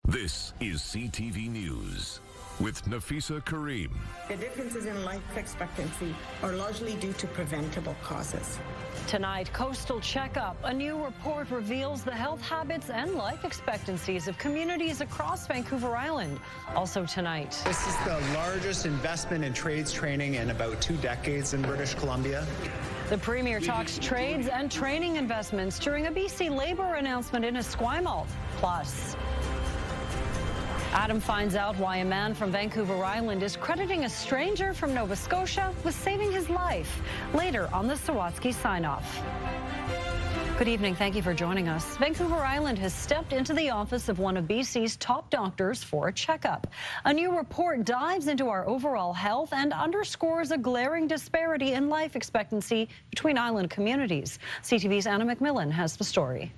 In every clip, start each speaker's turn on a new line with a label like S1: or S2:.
S1: This is CTV News with Nafisa Kareem.
S2: The differences in life expectancy are largely due to preventable causes.
S3: Tonight, Coastal Checkup. A new report reveals the health habits and life expectancies of communities across Vancouver Island. Also tonight.
S4: This is the largest investment in trades training in about 2 decades in British Columbia.
S3: The Premier talks trades and training investments during a BC Labour announcement in Esquimalt. Plus, Adam finds out why a man from Vancouver Island is crediting a stranger from Nova Scotia with saving his life. Later on the Sawatsky sign-off. Good evening. Thank you for joining us. Vancouver Island has stepped into the office of one of BC's top doctors for a checkup. A new report dives into our overall health and underscores a glaring disparity in life expectancy between island communities. CTV's Anna McMillan has the story.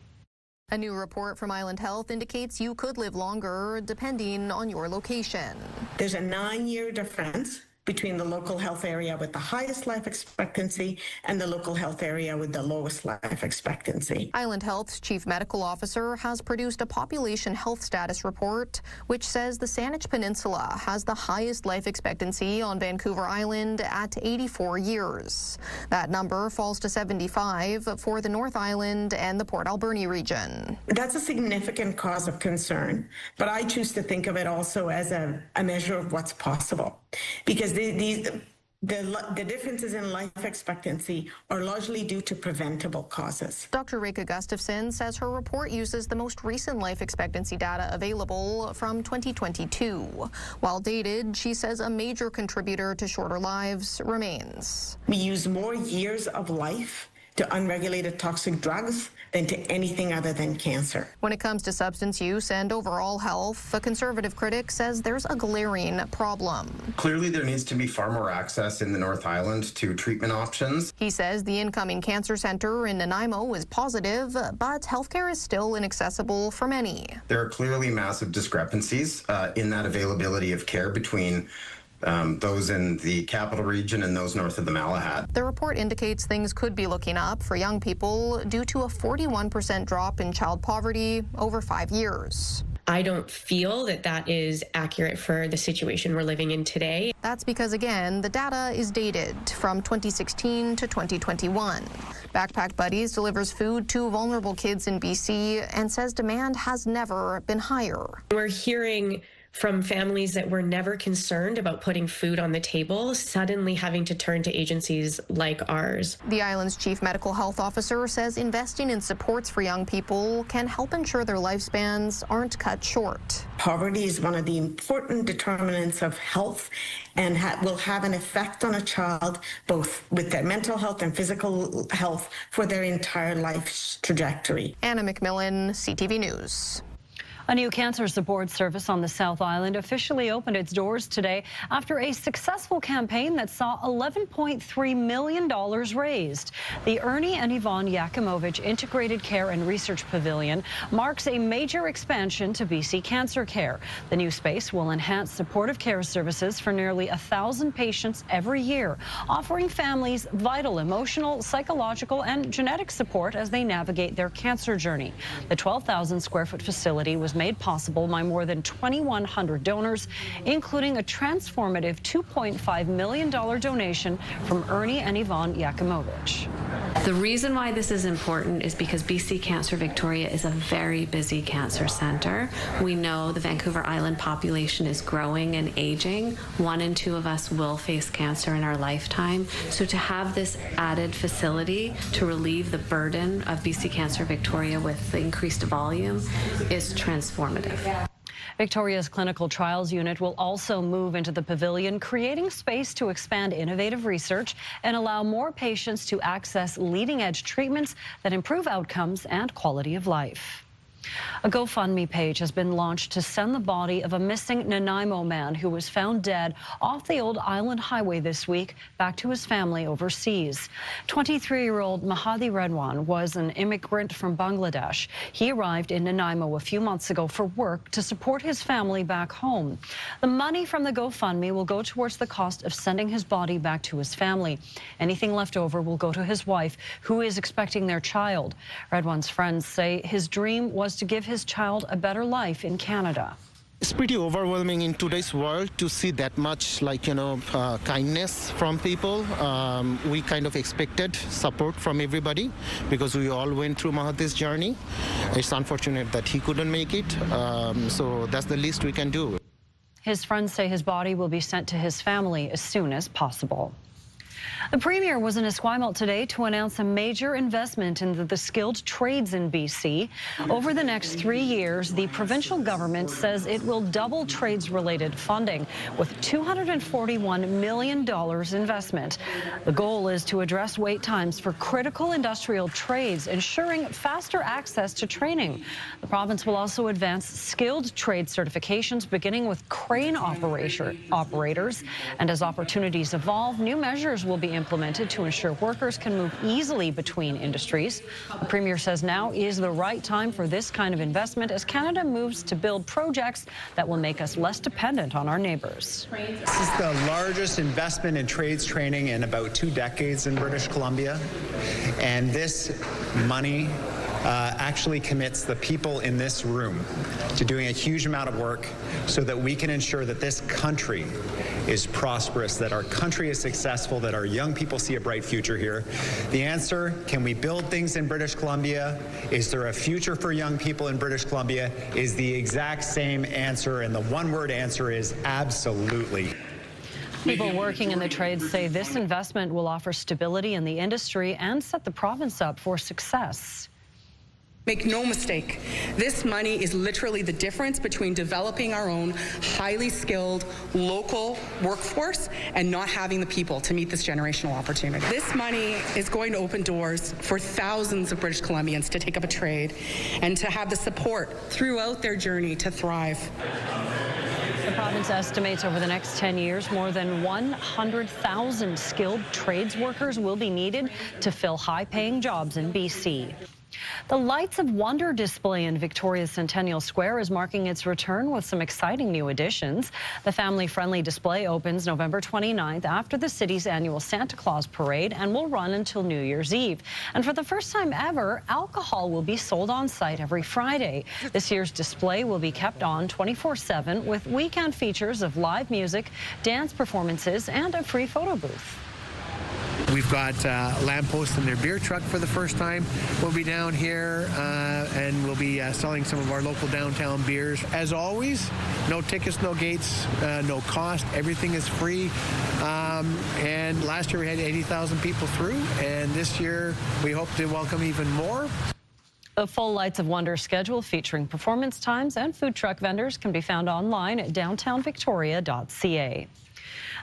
S5: A new report from Island Health indicates you could live longer depending on your location.
S2: There's a 9-year difference between the local health area with the highest life expectancy and the local health area with the lowest life expectancy.
S5: Island Health's chief medical officer has produced a population health status report, which says the Saanich Peninsula has the highest life expectancy on Vancouver Island at 84 years. That number falls to 75 for the North Island and the Port Alberni region.
S2: That's a significant cause of concern, but I choose to think of it also as a measure of what's possible, because the differences in life expectancy are largely due to preventable causes.
S5: Dr. Reka Gustafson says her report uses the most recent life expectancy data available from 2022. While dated, she says a major contributor to shorter lives remains.
S2: We use more years of life to unregulated toxic drugs than to anything other than cancer.
S5: When it comes to substance use and overall health, a conservative critic says there's a glaring problem.
S6: Clearly, there needs to be far more access in the North Island to treatment options.
S5: He says the incoming cancer center in Nanaimo is positive, but healthcare is still inaccessible for many.
S6: There are clearly massive discrepancies in that availability of care between those in the capital region and those north of the Malahat.
S5: The report indicates things could be looking up for young people due to a 41% drop in child poverty over 5 years.
S7: I don't feel that that is accurate for the situation we're living in today.
S5: That's because, again, the data is dated from 2016 to 2021. Backpack Buddies delivers food to vulnerable kids in BC and says demand has never been higher.
S7: We're hearing from families that were never concerned about putting food on the table, suddenly having to turn to agencies like ours.
S5: The island's chief medical health officer says investing in supports for young people can help ensure their lifespans aren't cut short.
S2: Poverty is one of the important determinants of health and will have an effect on a child, both with their mental health and physical health, for their entire life's trajectory.
S5: Anna McMillan, CTV News.
S3: A new cancer support service on the South Island officially opened its doors today after a successful campaign that saw $11.3 million raised. The Ernie and Yvonne Yakimovich Integrated Care and Research Pavilion marks a major expansion to BC Cancer Care. The new space will enhance supportive care services for nearly 1,000 patients every year, offering families vital emotional, psychological, and genetic support as they navigate their cancer journey. The 12,000-square-foot facility was made possible by more than 2,100 donors, including a transformative $2.5 million donation from Ernie and Yvonne Yakimovich.
S8: The reason why this is important is because BC Cancer Victoria is a very busy cancer center. We know the Vancouver Island population is growing and aging. 1 in 2 of us will face cancer in our lifetime. So to have this added facility to relieve the burden of BC Cancer Victoria with the increased volume is transformative.
S3: Victoria's Clinical Trials Unit will also move into the pavilion, creating space to expand innovative research and allow more patients to access leading-edge treatments that improve outcomes and quality of life. A GoFundMe page has been launched to send the body of a missing Nanaimo man who was found dead off the old island highway this week back to his family overseas. 23-year-old Mahadi Redwan was an immigrant from Bangladesh. He arrived in Nanaimo a few months ago for work to support his family back home. The money from the GoFundMe will go towards the cost of sending his body back to his family. Anything left over will go to his wife, who is expecting their child. Redwan's friends say his dream was was to give his child a better life in Canada.
S9: It's pretty overwhelming in today's world to see that much, kindness from people. We kind of expected support from everybody because we all went through Mahathir's journey. It's unfortunate that he couldn't make it, so that's the least we can do.
S3: His friends say his body will be sent to his family as soon as possible. The Premier was in Esquimalt today to announce a major investment in the skilled trades in BC. Over the next 3 years, the provincial government says it will double trades-related funding with $241 million investment. The goal is to address wait times for critical industrial trades, ensuring faster access to training. The province will also advance skilled trade certifications, beginning with crane operators. And as opportunities evolve, new measures will be implemented to ensure workers can move easily between industries. The Premier says now is the right time for this kind of investment as Canada moves to build projects that will make us less dependent on our neighbours.
S4: This is the largest investment in trades training in about 2 decades in British Columbia, and this money actually commits the people in this room to doing a huge amount of work so that we can ensure that this country is prosperous, that our country is successful, that our young people see a bright future here. The answer, can we build things in British Columbia? Is there a future for young people in British Columbia? Is the exact same answer, and the one-word answer is absolutely.
S3: People working in the trades say this investment will offer stability in the industry and set the province up for success.
S10: Make no mistake, this money is literally the difference between developing our own highly skilled local workforce and not having the people to meet this generational opportunity. This money is going to open doors for thousands of British Columbians to take up a trade and to have the support throughout their journey to thrive.
S3: The province estimates over the next 10 years, more than 100,000 skilled trades workers will be needed to fill high-paying jobs in BC. The Lights of Wonder display in Victoria's Centennial Square is marking its return with some exciting new additions. The family-friendly display opens November 29th after the city's annual Santa Claus parade and will run until New Year's Eve. And for the first time ever, alcohol will be sold on site every Friday. This year's display will be kept on 24/7 with weekend features of live music, dance performances, and a free photo booth.
S11: We've got lampposts in their beer truck for the first time. We'll be down here and we'll be selling some of our local downtown beers. As always, no tickets, no gates, no cost. Everything is free. And last year we had 80,000 people through, and this year we hope to welcome even more.
S3: The full Lights of Wonder schedule featuring performance times and food truck vendors can be found online at downtownvictoria.ca.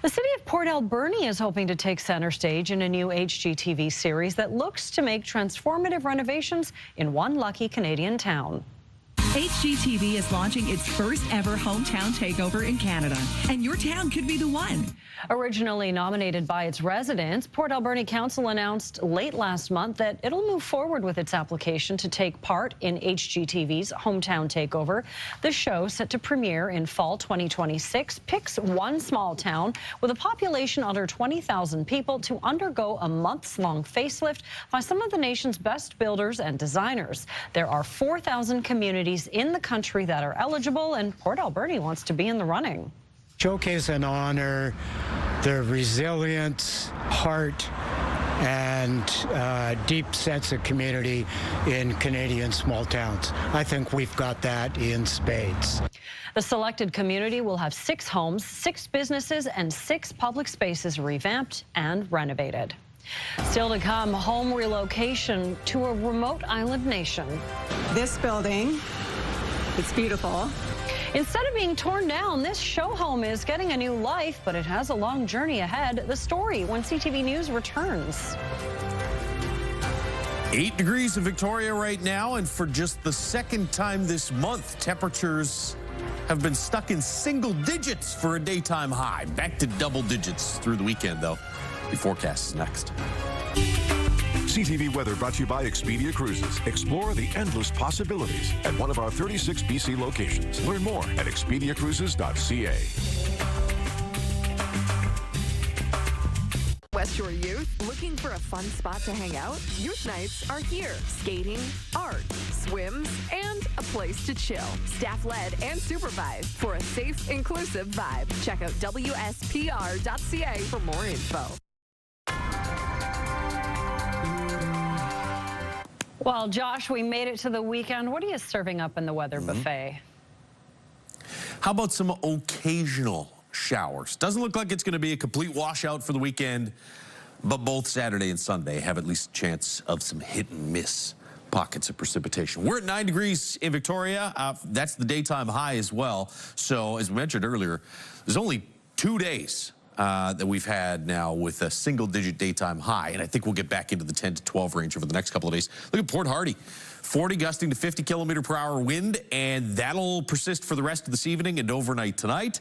S3: The city of Port Alberni is hoping to take center stage in a new HGTV series that looks to make transformative renovations in one lucky Canadian town.
S12: HGTV is launching its first ever hometown takeover in Canada, and your town could be the one.
S3: Originally nominated by its residents, Port Alberni Council announced late last month that it'll move forward with its application to take part in HGTV's Hometown Takeover. The show, set to premiere in fall 2026, picks one small town with a population under 20,000 people to undergo a months-long facelift by some of the nation's best builders and designers. There are 4,000 communities in the country that are eligible, and Port Alberni wants to be in the running.
S13: Showcase and honor the resilience, heart, and deep sense of community in Canadian small towns. I think we've got that in spades.
S3: The selected community will have 6 homes, 6 businesses, and 6 public spaces revamped and renovated. Still to come, home relocation to a remote island nation.
S14: This building, it's beautiful.
S3: Instead of being torn down, this show home is getting a new life, but it has a long journey ahead. The story when CTV News returns.
S15: 8 degrees in Victoria right now, and for just the second time this month, temperatures have been stuck in single digits for a daytime high. Back to double digits through the weekend, though. The forecast is next.
S1: CTV weather brought to you by Expedia Cruises. Explore the endless possibilities at one of our 36 BC locations. Learn more at expediacruises.ca.
S16: Lakeshore youth, looking for a fun spot to hang out? Youth nights are here. Skating, art, swims, and a place to chill. Staff-led and supervised for a safe, inclusive vibe. Check out WSPR.ca for more info.
S3: Well, Josh, we made it to the weekend. What are you serving up in the weather buffet?
S15: How about some occasional showers? Doesn't look like it's going to be a complete washout for the weekend, but both Saturday and Sunday have at least a chance of some hit and miss pockets of precipitation. We're at 9 degrees in Victoria. That's the daytime high as well. So as we mentioned earlier, there's only 2 days that we've had now with a single-digit daytime high, and I think we'll get back into the 10 to 12 range over the next couple of days. Look at Port Hardy. 40 gusting to 50 kilometer per hour wind, and that'll persist for the rest of this evening and overnight tonight.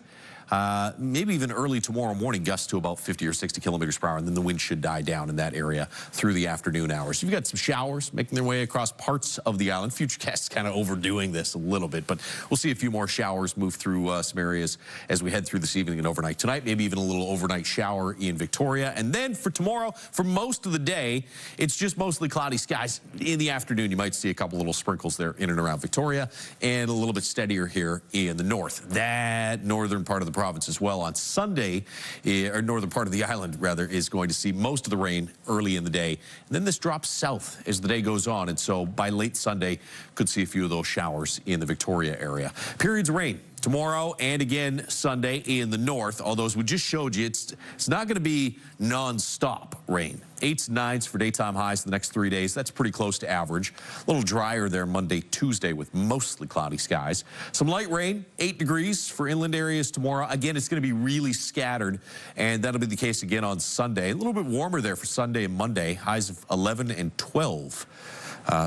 S15: Maybe even early tomorrow morning, gusts to about 50 or 60 kilometers per hour, and then the wind should die down in that area through the afternoon hours. You've got some showers making their way across parts of the island. Futurecast kind of overdoing this a little bit, but we'll see a few more showers move through some areas as we head through this evening and overnight tonight. Maybe even a little overnight shower in Victoria. And then for tomorrow, for most of the day, it's just mostly cloudy skies. In the afternoon, you might see a couple little sprinkles there in and around Victoria, and a little bit steadier here in the north. That northern part of the province as well on Sunday, or northern part of the island rather, is going to see most of the rain early in the day. And then this drops south as the day goes on, and so by late Sunday could see a few of those showers in the Victoria area. Periods of rain tomorrow and again Sunday in the north, although as we just showed you, it's not going to be non-stop rain. 8s and 9s for daytime highs the next 3 days. That's pretty close to average. A little drier there Monday, Tuesday with mostly cloudy skies. Some light rain, 8 degrees for inland areas tomorrow. Again, it's going to be really scattered, and that'll be the case again on Sunday. A little bit warmer there for Sunday and Monday. Highs of 11 and 12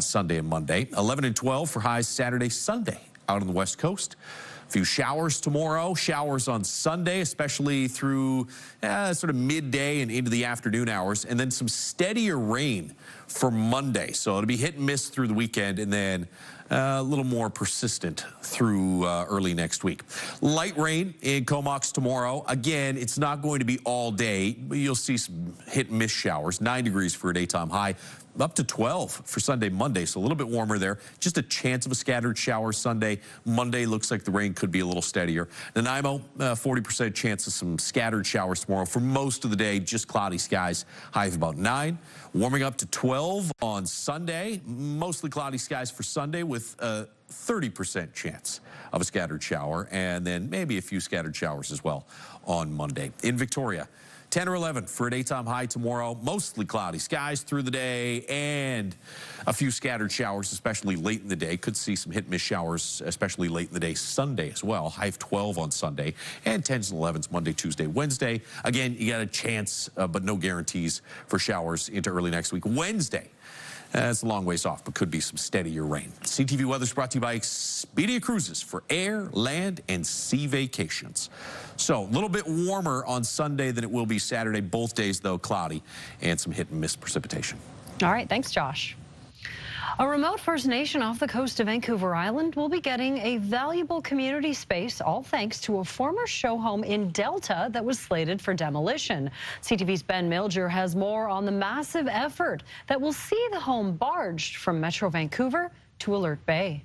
S15: Sunday and Monday. 11 and 12 for highs Saturday, Sunday out on the west coast. A few showers tomorrow, showers on Sunday, especially through sort of midday and into the afternoon hours, and then some steadier rain for Monday. So it'll be hit and miss through the weekend, and then a little more persistent through early next week. Light rain in Comox tomorrow. Again, it's not going to be all day, but you'll see some hit and miss showers. 9 degrees for a daytime high. Up to 12 for Sunday, Monday, so a little bit warmer there. Just a chance of a scattered shower Sunday. Monday looks like the rain could be a little steadier. Nanaimo, 40% chance of some scattered showers tomorrow. For most of the day, just cloudy skies. High of about 9. Warming up to 12 on Sunday. Mostly cloudy skies for Sunday with a 30% chance of a scattered shower, and then maybe a few scattered showers as well on Monday. In Victoria, 10 or 11 for a daytime high tomorrow. Mostly cloudy skies through the day and a few scattered showers, especially late in the day. Could see some hit and miss showers, especially late in the day Sunday as well. High of 12 on Sunday, and 10s and 11s Monday, Tuesday, Wednesday. Again, you got a chance, but no guarantees for showers into early next week. Wednesday, it's a long ways off, but could be some steadier rain. CTV weather's brought to you by Expedia Cruises for air, land, and sea vacations. So a little bit warmer on Sunday than it will be Saturday. Both days, though, cloudy and some hit and miss precipitation.
S3: All right, thanks, Josh. A remote First Nation off the coast of Vancouver Island will be getting a valuable community space, all thanks to a former show home in Delta that was slated for demolition. CTV's Ben Milger has more on the massive effort that will see the home barged from Metro Vancouver to Alert Bay.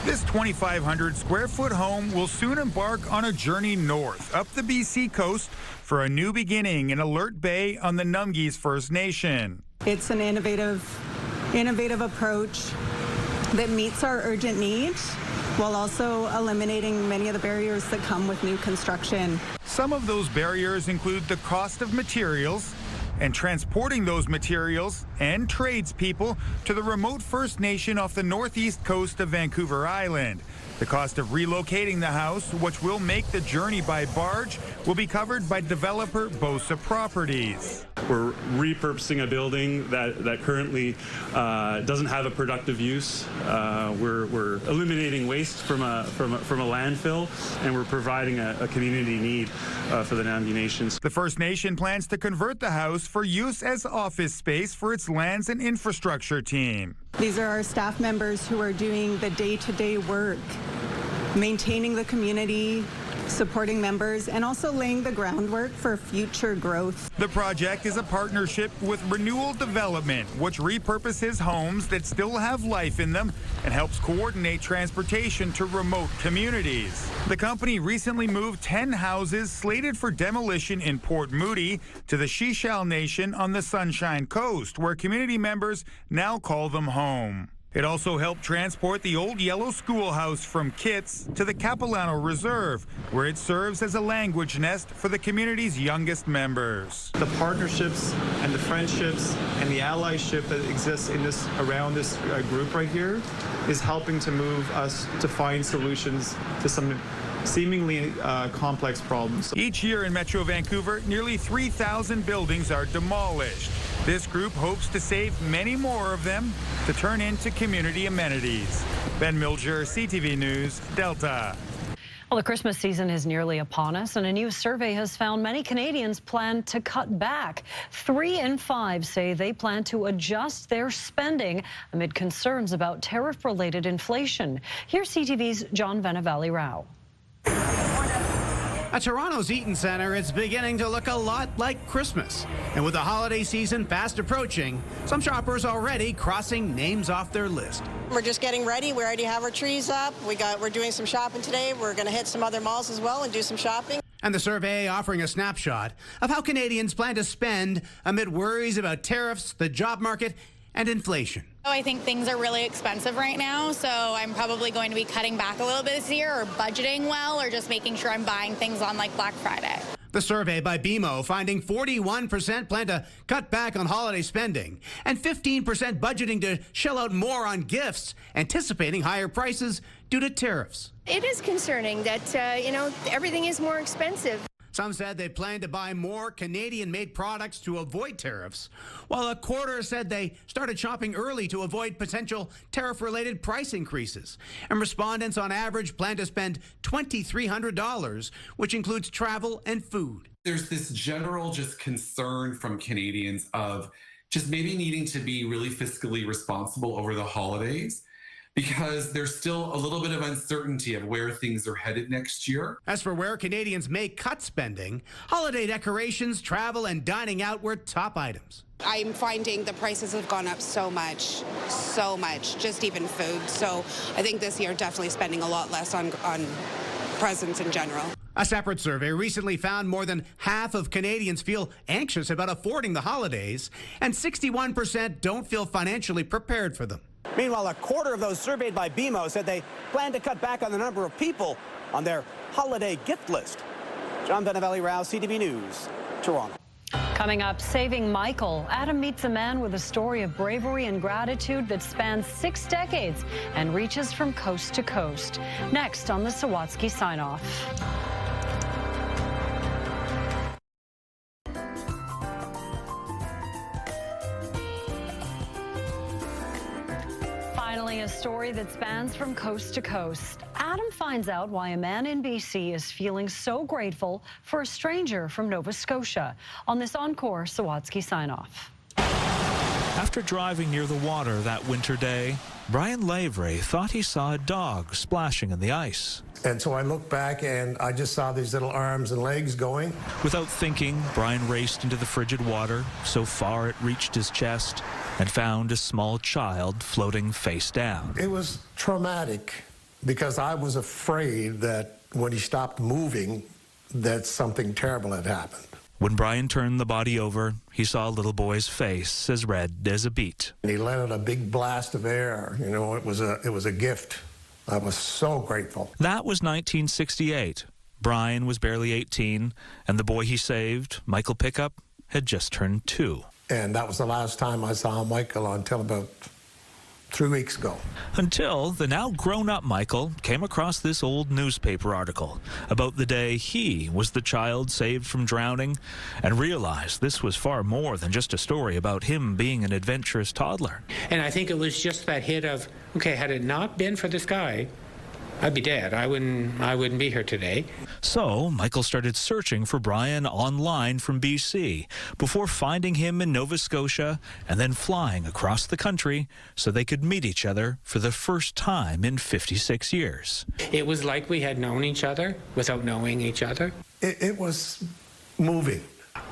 S17: This 2,500 square foot home will soon embark on a journey north up the BC coast for a new beginning in Alert Bay on the Numgis First Nation.
S14: It's an innovative approach that meets our urgent needs while also eliminating many of the barriers that come with new construction.
S17: Some of those barriers include the cost of materials and transporting those materials and tradespeople to the remote First Nation off the northeast coast of Vancouver Island. The cost of relocating the house, which will make the journey by barge, will be covered by developer Bosa Properties.
S18: We're repurposing a building that currently doesn't have a productive use. We're eliminating waste from a landfill, and we're providing a community need for the Namgi Nations.
S17: The First Nation plans to convert the house for use as office space for its lands and infrastructure team.
S14: These are our staff members who are doing the day-to-day work, maintaining the community, supporting members, and also laying the groundwork for future growth.
S17: The project is a partnership with Renewal Development, which repurposes homes that still have life in them and helps coordinate transportation to remote communities. The company recently moved 10 houses slated for demolition in Port Moody to the Seychelles Nation on the Sunshine Coast, where community members now call them home. It also helped transport the old yellow schoolhouse from Kitts to the Capilano Reserve, where it serves as a language nest for the community's youngest members.
S19: The partnerships and the friendships and the allyship that exists in this around this group right here is helping to move us to find solutions to some seemingly complex problems.
S17: Each year in Metro Vancouver, nearly 3,000 buildings are demolished. This group hopes to save many more of them to turn into community amenities. Ben Milger, CTV News, Delta.
S3: Well, the Christmas season is nearly upon us, and a new survey has found many Canadians plan to cut back. 3 in 5 say they plan to adjust their spending amid concerns about tariff-related inflation. Here's CTV's John Vanavalli-Rao.
S20: At Toronto's Eaton Centre, it's beginning to look a lot like Christmas. And with the holiday season fast approaching, some shoppers already crossing names off their list.
S21: We're just getting ready. We already have our trees up. We're doing some shopping today. We're going to hit some other malls as well and do some shopping.
S20: And the survey offering a snapshot of how Canadians plan to spend amid worries about tariffs, the job market, and inflation.
S22: I think things are really expensive right now, so I'm probably going to be cutting back a little bit this year, or budgeting well, or just making sure I'm buying things on like Black Friday.
S20: The survey by BMO finding 41% plan to cut back on holiday spending and 15% budgeting to shell out more on gifts, anticipating higher prices due to tariffs.
S23: It is concerning that, everything is more expensive.
S20: Some said they plan to buy more Canadian-made products to avoid tariffs, while a quarter said they started shopping early to avoid potential tariff-related price increases. And respondents on average plan to spend $2,300, which includes travel and food.
S24: There's this general concern from Canadians of just maybe needing to be really fiscally responsible over the holidays, because there's still a little bit of uncertainty of where things are headed next year.
S20: As for where Canadians may cut spending, holiday decorations, travel, and dining out were top items.
S25: I'm finding the prices have gone up so much, just even food. So I think this year definitely spending a lot less on presents in general.
S20: A separate survey recently found more than half of Canadians feel anxious about affording the holidays, and 61% don't feel financially prepared for them. Meanwhile, a quarter of those surveyed by BMO said they plan to cut back on the number of people on their holiday gift list. John Vanavalli-Rao, CTV News, Toronto.
S3: Coming up, Saving Michael. Adam meets a man with a story of bravery and gratitude that spans 6 decades and reaches from coast to coast. Next on the Sawatsky Sign-Off. Finally, a story that spans from coast to coast. Adam finds out why a man in BC is feeling so grateful for a stranger from Nova Scotia. On this Encore Sawatsky Sign-Off.
S26: After driving near the water that winter day, Brian Lavery thought he saw a dog splashing in the ice.
S27: And so I looked back and I just saw these little arms and legs going.
S26: Without thinking, Brian raced into the frigid water, so far it reached his chest, and found a small child floating face down.
S27: It was traumatic because I was afraid that when he stopped moving, that something terrible had happened.
S26: When Brian turned the body over, he saw a little boy's face as red as a beet.
S27: And he let out a big blast of air. You know, it was a gift. I was so grateful.
S26: That was 1968. Brian was barely 18, and the boy he saved, Michael Pickup, had just turned 2.
S27: And that was the last time I saw Michael until about 3 weeks ago.
S26: Until the now grown-up Michael came across this old newspaper article about the day he was the child saved from drowning, and realized this was far more than just a story about him being an adventurous toddler.
S28: And I think it was just that hit of, okay, had it not been for this guy, I'd be dead. I wouldn't be here today.
S26: So Michael started searching for Brian online from BC before finding him in Nova Scotia and then flying across the country so they could meet each other for the first time in 56 years.
S28: It was like we had known each other without knowing each other.
S27: It was moving.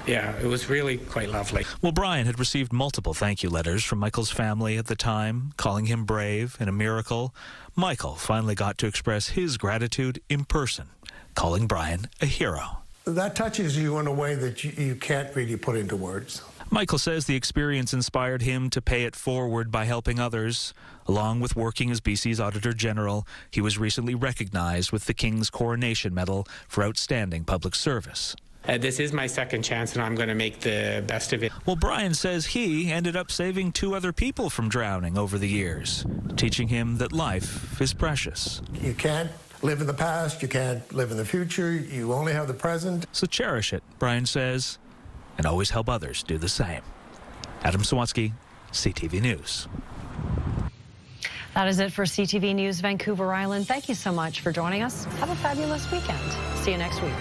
S28: Yeah, it was really quite lovely.
S26: Well, Brian had received multiple thank you letters from Michael's family at the time, calling him brave and a miracle. Michael finally got to express his gratitude in person, calling Brian a hero.
S27: That touches you in a way that you can't really put into words.
S26: Michael says the experience inspired him to pay it forward by helping others. Along with working as BC's Auditor General, he was recently recognized with the King's Coronation Medal for outstanding public service.
S28: This is my second chance, and I'm going to make the best of it.
S26: Well, Brian says he ended up saving 2 other people from drowning over the years, teaching him that life is precious.
S27: You can't live in the past, you can't live in the future, you only have the present.
S26: So cherish it, Brian says, and always help others do the same. Adam Sawatsky, CTV News.
S3: That is it for CTV News Vancouver Island. Thank you so much for joining us. Have a fabulous weekend. See you next week.